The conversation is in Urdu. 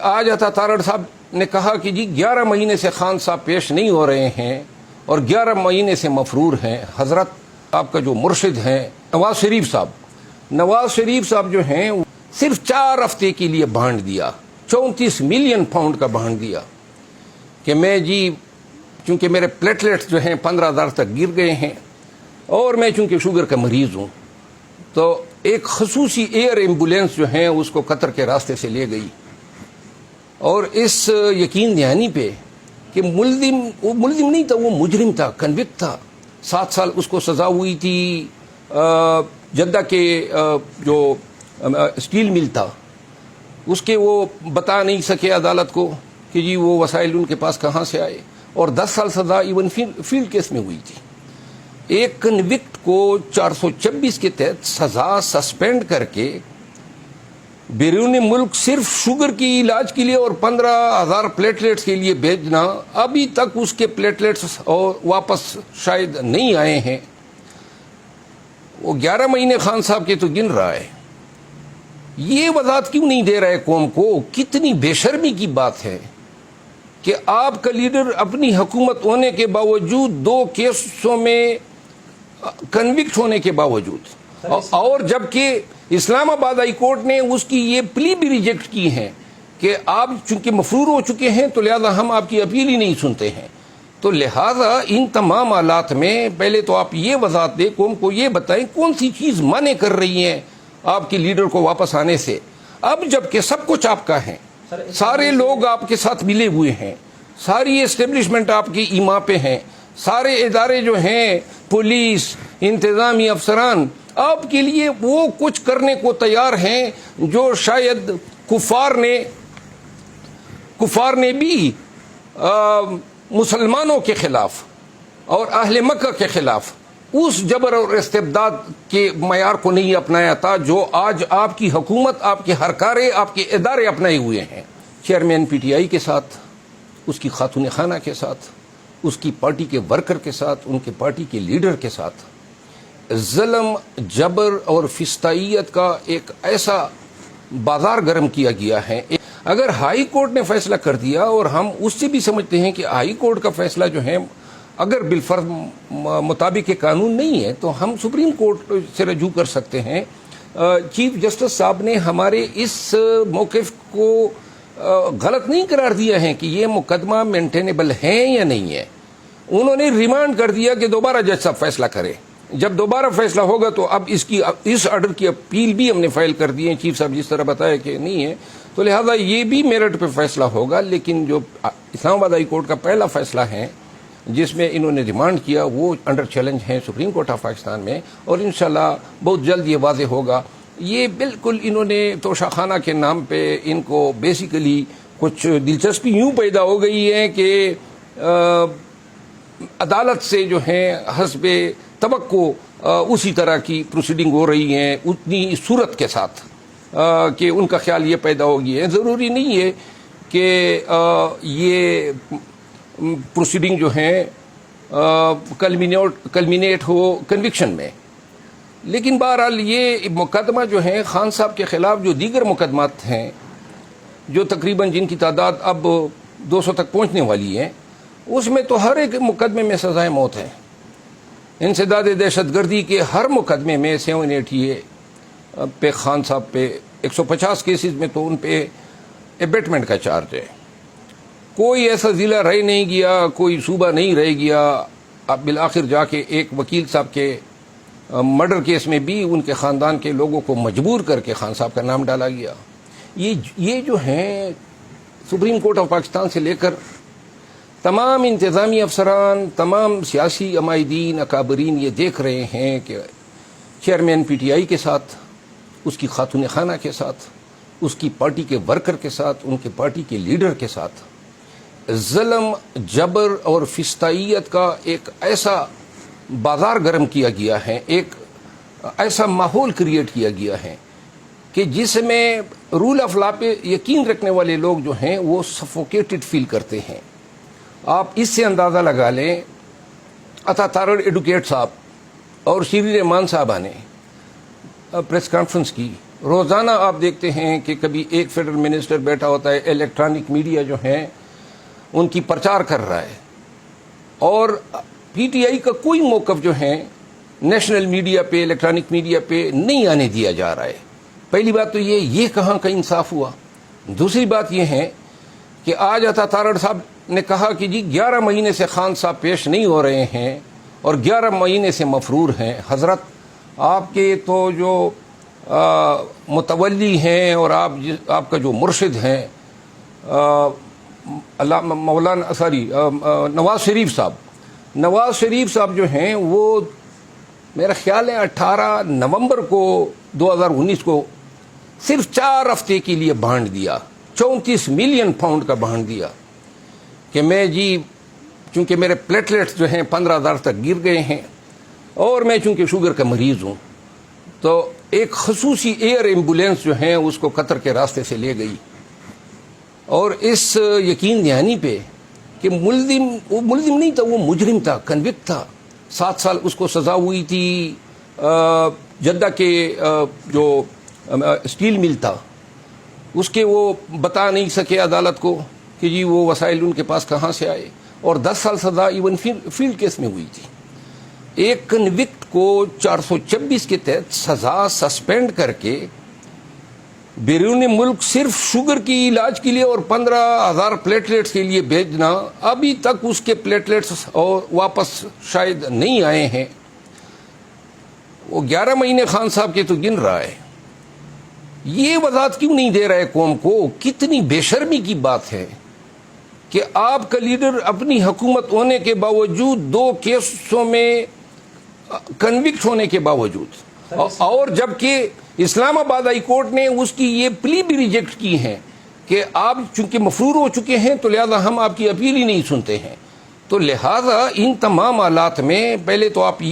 آج عطا تارڑ صاحب نے کہا کہ جی 11 مہینے سے خان صاحب پیش نہیں ہو رہے ہیں اور 11 مہینے سے مفرور ہیں. حضرت آپ کا جو مرشد ہیں نواز شریف صاحب جو ہیں صرف 4 ہفتے کے لیے بانڈ دیا, 34 ملین پاؤنڈ کا بانڈ دیا کہ میں جی چونکہ میرے پلیٹلیٹس جو ہیں 15,000 تک گر گئے ہیں اور میں چونکہ شوگر کا مریض ہوں, تو ایک خصوصی ایئر ایمبولینس جو ہیں اس کو قطر کے راستے سے لے گئی, اور اس یقین دہانی پہ کہ ملزم نہیں تھا, وہ مجرم تھا, کنوکٹ تھا. 7 سال اس کو سزا ہوئی تھی. جدہ کے جو اسٹیل مل تھا اس کے وہ بتا نہیں سکے عدالت کو کہ جی وہ وسائل ان کے پاس کہاں سے آئے, اور 10 سال سزا ایون فیلڈ کیس میں ہوئی تھی. ایک کنوکٹ کو 426 کے تحت سزا سسپینڈ کر کے بیرون ملک صرف شوگر کی علاج کے لیے اور 15,000 پلیٹلیٹس کے لیے بھیجنا, ابھی تک اس کے پلیٹلیٹس اور واپس شاید نہیں آئے ہیں. وہ 11 مہینے خان صاحب کے تو گن رہا ہے. یہ وضاحت کیوں نہیں دے رہا ہے قوم کو؟ کتنی بے شرمی کی بات ہے کہ آپ کا لیڈر اپنی حکومت ہونے کے باوجود 2 کیسوں میں کنوکٹ ہونے کے باوجود, اور جبکہ اسلام آباد ہائی کورٹ نے اس کی یہ پلی بھی ریجیکٹ کی ہے کہ آپ چونکہ مفرور ہو چکے ہیں تو لہذا ہم آپ کی اپیل ہی نہیں سنتے ہیں. تو لہذا ان تمام حالات میں پہلے تو آپ یہ وضاحت دیں قوم کو, یہ بتائیں کون سی چیز مانے کر رہی ہیں آپ کے لیڈر کو واپس آنے سے, اب جبکہ سب کچھ آپ کا ہے, سارے لوگ آپ کے ساتھ ملے ہوئے ہیں, ساری اسٹیبلشمنٹ آپ کی ایما پہ ہیں, سارے ادارے جو ہیں پولیس انتظامی افسران آپ کے لیے وہ کچھ کرنے کو تیار ہیں جو شاید کفار نے بھی مسلمانوں کے خلاف اور اہل مکہ کے خلاف اس جبر اور استبداد کے معیار کو نہیں اپنایا تھا جو آج آپ کی حکومت, آپ کے ہرکارے, آپ کے ادارے اپنائے ہوئے ہیں. چیئرمین پی ٹی آئی کے ساتھ, اس کی خاتون خانہ کے ساتھ, اس کی پارٹی کے ورکر کے ساتھ, ان کے پارٹی کے لیڈر کے ساتھ ظلم, جبر اور فسطائیت کا ایک ایسا بازار گرم کیا گیا ہے. اگر ہائی کورٹ نے فیصلہ کر دیا, اور ہم اس سے بھی سمجھتے ہیں کہ ہائی کورٹ کا فیصلہ جو ہے اگر بالفرض مطابق قانون نہیں ہے تو ہم سپریم کورٹ سے رجوع کر سکتے ہیں. چیف جسٹس صاحب نے ہمارے اس موقف کو غلط نہیں قرار دیا ہے کہ یہ مقدمہ مینٹینیبل ہے یا نہیں ہے. انہوں نے ریمانڈ کر دیا کہ دوبارہ جج صاحب فیصلہ کرے. جب دوبارہ فیصلہ ہوگا تو اب اس آرڈر کی اپیل بھی ہم نے فائل کر دی ہے. چیف صاحب جس طرح بتایا کہ نہیں ہے, تو لہذا یہ بھی میرٹ پہ فیصلہ ہوگا. لیکن جو اسلام آباد ہائی کورٹ کا پہلا فیصلہ ہے جس میں انہوں نے ریمانڈ کیا, وہ انڈر چیلنج ہے سپریم کورٹ آف پاکستان میں, اور انشاءاللہ بہت جلد یہ واضح ہوگا. یہ بالکل انہوں نے توشہ خانہ کے نام پہ ان کو بیسیکلی کچھ دلچسپی یوں پیدا ہو گئی ہے کہ عدالت سے جو ہے حسب توقع اسی طرح کی پروسیڈنگ ہو رہی ہیں اتنی صورت کے ساتھ کہ ان کا خیال یہ پیدا ہو گیا ہے. ضروری نہیں ہے کہ یہ پروسیڈنگ جو ہیں کلمینیٹ ہو کنوکشن میں, لیکن بہرحال یہ مقدمہ جو ہے خان صاحب کے خلاف جو دیگر مقدمات ہیں جو تقریباً جن کی تعداد اب 200 تک پہنچنے والی ہے, اس میں تو ہر ایک مقدمے میں سزائے موت ہے. انسداد دہشت گردی کے ہر مقدمے میں 780 پہ خان صاحب پہ 150 کیسز میں تو ان پہ ایبیٹمنٹ کا چارج ہے. کوئی ایسا ضلع رہ نہیں گیا, کوئی صوبہ نہیں رہ گیا. اب بالآخر جا کے ایک وکیل صاحب کے مرڈر کیس میں بھی ان کے خاندان کے لوگوں کو مجبور کر کے خان صاحب کا نام ڈالا گیا. یہ جو ہیں سپریم کورٹ آف پاکستان سے لے کر تمام انتظامی افسران, تمام سیاسی عمائدین, اکابرین یہ دیکھ رہے ہیں کہ چیئرمین پی ٹی آئی کے ساتھ, اس کی خاتون خانہ کے ساتھ, اس کی پارٹی کے ورکر کے ساتھ, ان کے پارٹی کے لیڈر کے ساتھ ظلم, جبر اور فسطائیت کا ایک ایسا بازار گرم کیا گیا ہے, ایک ایسا ماحول کریٹ کیا گیا ہے کہ جس میں رول آف لا پہ یقین رکھنے والے لوگ جو ہیں وہ سفوکیٹڈ فیل کرتے ہیں. آپ اس سے اندازہ لگا لیں, عطا تارڑ ایڈوکیٹ صاحب اور شیری رحمان صاحبہ نے پریس کانفرنس کی روزانہ آپ دیکھتے ہیں کہ کبھی ایک فیڈرل منسٹر بیٹھا ہوتا ہے، الیکٹرانک میڈیا جو ہیں ان کی پرچار کر رہا ہے، اور پی ٹی آئی کا کوئی موقف جو ہے نیشنل میڈیا پہ، الیکٹرانک میڈیا پہ نہیں آنے دیا جا رہا ہے۔ پہلی بات تو یہ کہاں کا انصاف ہوا۔ دوسری بات یہ ہے کہ آج عطا تارڑ صاحب نے کہا کہ جی 11 مہینے سے خان صاحب پیش نہیں ہو رہے ہیں اور 11 مہینے سے مفرور ہیں۔ حضرت آپ کے تو جو متولی ہیں اور آپ کا جو مرشد ہیں نواز شریف صاحب جو ہیں، وہ میرا خیال ہے 18 نومبر کو 2019 کو صرف 4 ہفتے کے لیے بانڈ دیا، 34 ملین پاؤنڈ کا بانڈ دیا کہ میں چونکہ میرے پلیٹلیٹس جو ہیں 15,000 تک گر گئے ہیں اور میں چونکہ شوگر کا مریض ہوں، تو ایک خصوصی ایئر ایمبولینس جو ہیں اس کو قطر کے راستے سے لے گئی، اور اس یقین دہانی پہ کہ وہ ملزم نہیں تھا، وہ مجرم تھا، کنوکٹ تھا، 7 سال اس کو سزا ہوئی تھی۔ جدہ کے جو اسٹیل مل تھا اس کے وہ بتا نہیں سکے عدالت کو کہ جی وہ وسائل ان کے پاس کہاں سے آئے، اور 10 سال سزا ایون فیلڈ کیس میں ہوئی تھی۔ ایک کنوکٹ کو 426 کے تحت سزا سسپینڈ کر کے بیرون ملک صرف شوگر کی علاج کے لیے اور 15,000 پلیٹلیٹس کے لیے بھیجنا، ابھی تک اس کے پلیٹلیٹس اور واپس شاید نہیں آئے ہیں۔ وہ 11 مہینے خان صاحب کے تو گن رہا ہے، یہ وضاحت کیوں نہیں دے رہا ہے قوم کو؟ کتنی بے شرمی کی بات ہے کہ آپ کا لیڈر اپنی حکومت ہونے کے باوجود 2 کیسوں میں کنوکٹ ہونے کے باوجود، اور جبکہ اسلام آباد ہائی کورٹ نے اس کی یہ پلی بھی ریجیکٹ کی ہے کہ آپ چونکہ مفرور ہو چکے ہیں تو لہذا ہم آپ کی اپیل ہی نہیں سنتے ہیں۔ تو لہذا ان تمام حالات میں پہلے تو آپ